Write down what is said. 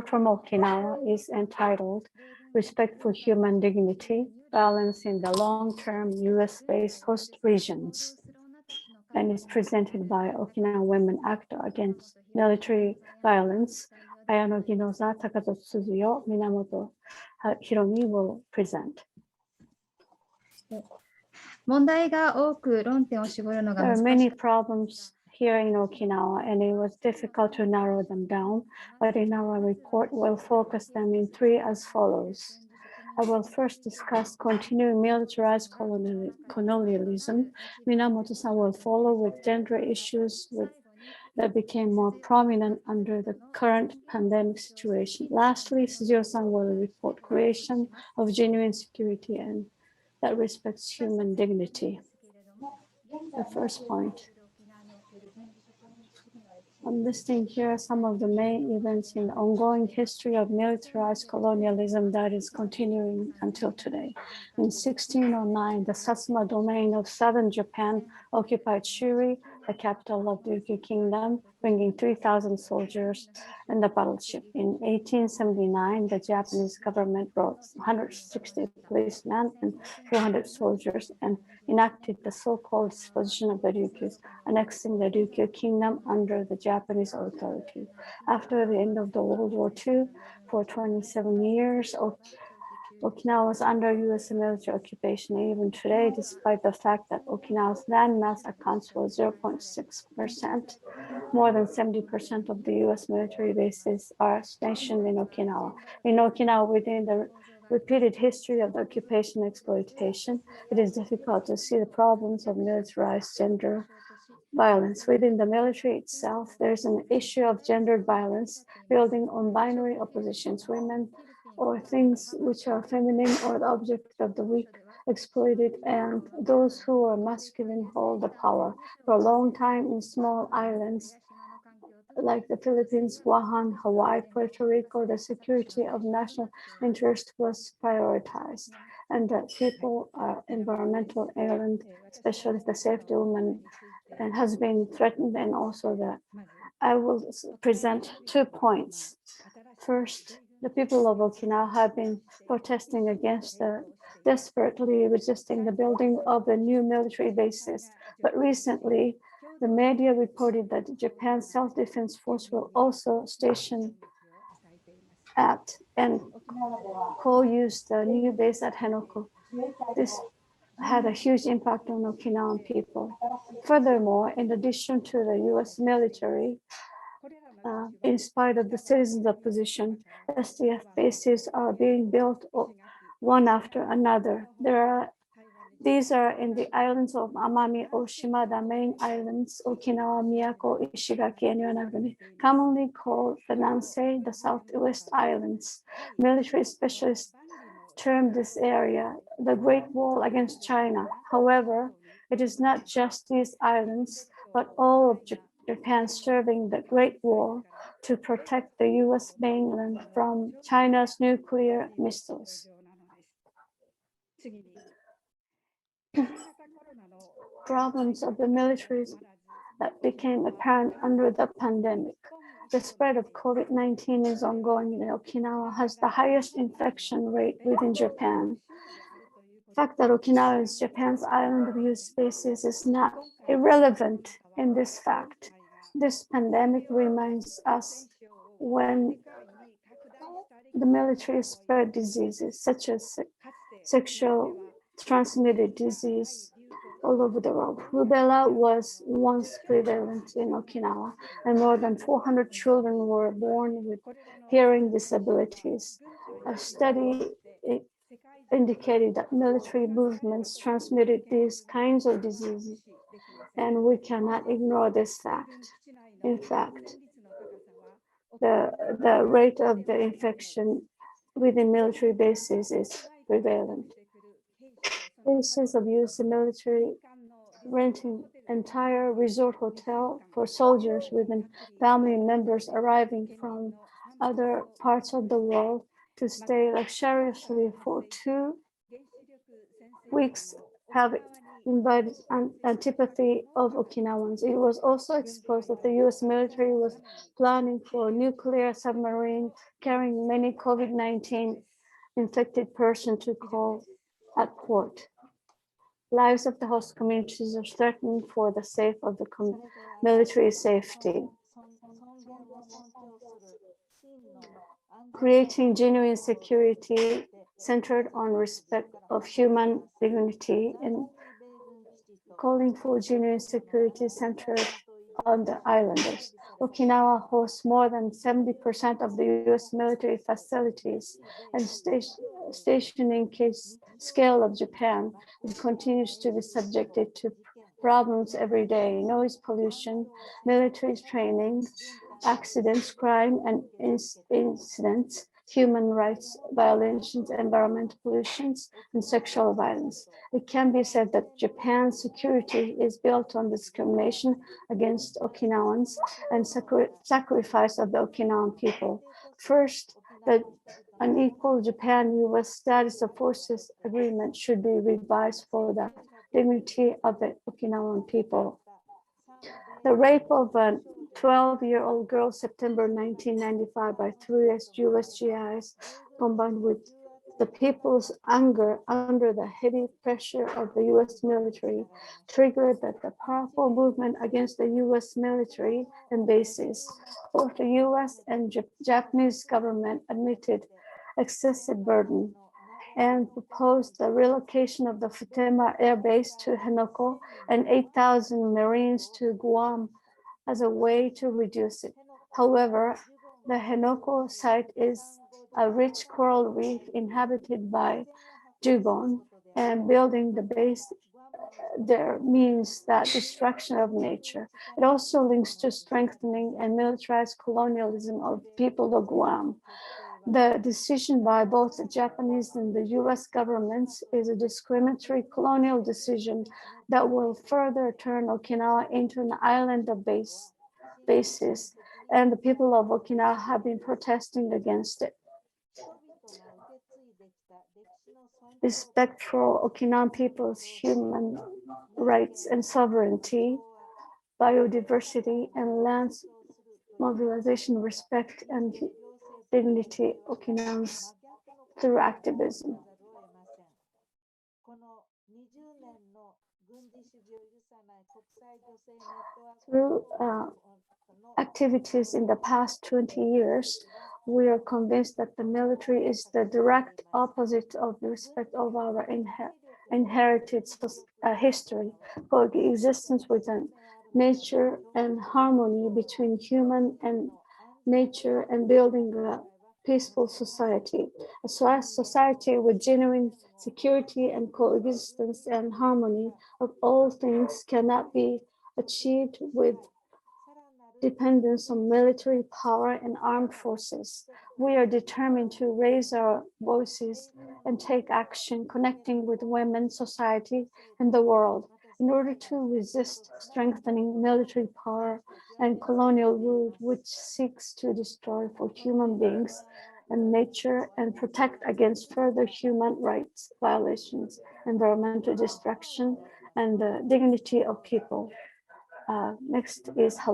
from Okinawa is entitled Respect for Human Dignity, Balancing the Long-Term US-Based Host Regions, and is presented by Okinawa Women Actor Against Military Violence. Ayanno, Ginoza, Takazato, Suzuyo, Minamoto, Hiromi will present. There are many problems here in Okinawa, and it was difficult to narrow them down, but in our report, we'll focus them in three as follows. I will first discuss continuing militarized colonialism. Minamoto-san will follow with gender issues that became more prominent under the current pandemic situation. Lastly, Suzuyo-san will report creation of genuine security and that respects human dignity. The first point. I'm listing here some of the main events in the ongoing history of militarized colonialism that is continuing until today. In 1609, the Satsuma domain of southern Japan occupied Shuri, the capital of the Ryukyu Kingdom, bringing 3,000 soldiers and the battleship. In 1879, the Japanese government brought 160 policemen and 400 soldiers and enacted the so-called disposition of the Ryukyus, annexing the Ryukyu Kingdom under the Japanese authority. After the end of the World War II, for 27 years, Okinawa was under US military occupation. Even today, despite the fact that Okinawa's landmass accounts for 0.6%, more than 70% of the US military bases are stationed in Okinawa. In Okinawa, within the repeated history of the occupation and exploitation, it is difficult to see the problems of militarized gender violence. Within the military itself, there's an issue of gendered violence building on binary oppositions. Women or things which are feminine or the object of the weak exploited, and those who are masculine hold the power. For a long time in small islands like the Philippines, Guam, Hawaii, Puerto Rico, the security of national interest was prioritized, and the people are environmental island, especially the safety of women, and has been threatened. And also that I will present 2 points. First, the people of Okinawa have been protesting against desperately resisting the building of the new military bases. But recently, the media reported that Japan's self-defense force will also station at and co-use the new base at Henoko. This had a huge impact on Okinawan people. Furthermore, in addition to the US military, in spite of the citizens' opposition, SDF bases are being built one after another. These are in the islands of Amami, Oshima, the main islands, Okinawa, Miyako, Ishigaki, and Yonaguni, commonly called the Nansei, the Southwest Islands. Military specialists term this area the Great Wall against China. However, it is not just these islands, but all of Japan serving the Great Wall to protect the US mainland from China's nuclear missiles. Problems of the military that became apparent under the pandemic. The spread of COVID-19 is ongoing, and Okinawa has the highest infection rate within Japan. The fact that Okinawa is Japan's island of use basis is not irrelevant in this fact. This pandemic reminds us when the military spread diseases such as sexual transmitted disease all over the world. Rubella was once prevalent in Okinawa, and more than 400 children were born with hearing disabilities. A study indicated that military movements transmitted these kinds of diseases, and we cannot ignore this fact. In fact, the rate of the infection within military bases is prevalent. Cases of use in military renting entire resort hotel for soldiers within family members arriving from other parts of the world to stay luxuriously for 2 weeks have invited antipathy of Okinawans. It was also exposed that the US military was planning for a nuclear submarine carrying many COVID-19 infected persons to call at port. Lives of the host communities are threatened for the sake of the military safety. Creating genuine security centered on respect of human dignity and calling for genuine security centered on the islanders. Okinawa hosts more than 70% of the US military facilities and stationing case scale of Japan. It continues to be subjected to problems every day: noise pollution, military training, accidents, crime and incidents, human rights violations, environmental pollutions, and sexual violence. It can be said that Japan's security is built on discrimination against Okinawans and sacrifice of the Okinawan people. First, the unequal Japan-US status of forces agreement should be revised for the dignity of the Okinawan people. The rape of a 12-year-old girl, September 1995, by 3 US GIs, combined with the people's anger under the heavy pressure of the US military, triggered that the powerful movement against the US military and bases. Both the US and Japanese government admitted excessive burden and proposed the relocation of the Futema Air Base to Henoko and 8,000 Marines to Guam as a way to reduce it. However, the Henoko site is a rich coral reef inhabited by dugong, and building the base there means that destruction of nature. It also links to strengthening and militarized colonialism of people of Guam. The decision by both the Japanese and the US governments is a discriminatory colonial decision that will further turn Okinawa into an island of bases, and the people of Okinawa have been protesting against it. Respect for Okinawan people's human rights and sovereignty, biodiversity, and land mobilization, respect and dignity Okinawans through activism. Through activities in the past 20 years, we are convinced that the military is the direct opposite of the respect of our inherited history, coexistence with nature and harmony between human and nature, and building a peaceful society. A society with genuine security and coexistence and harmony of all things cannot be achieved with dependence on military power and armed forces. We are determined to raise our voices and take action, connecting with women, society, and the world in order to resist strengthening military power and colonial rule, which seeks to destroy for human beings and nature and protect against further human rights violations, environmental destruction, and the dignity of people. Next is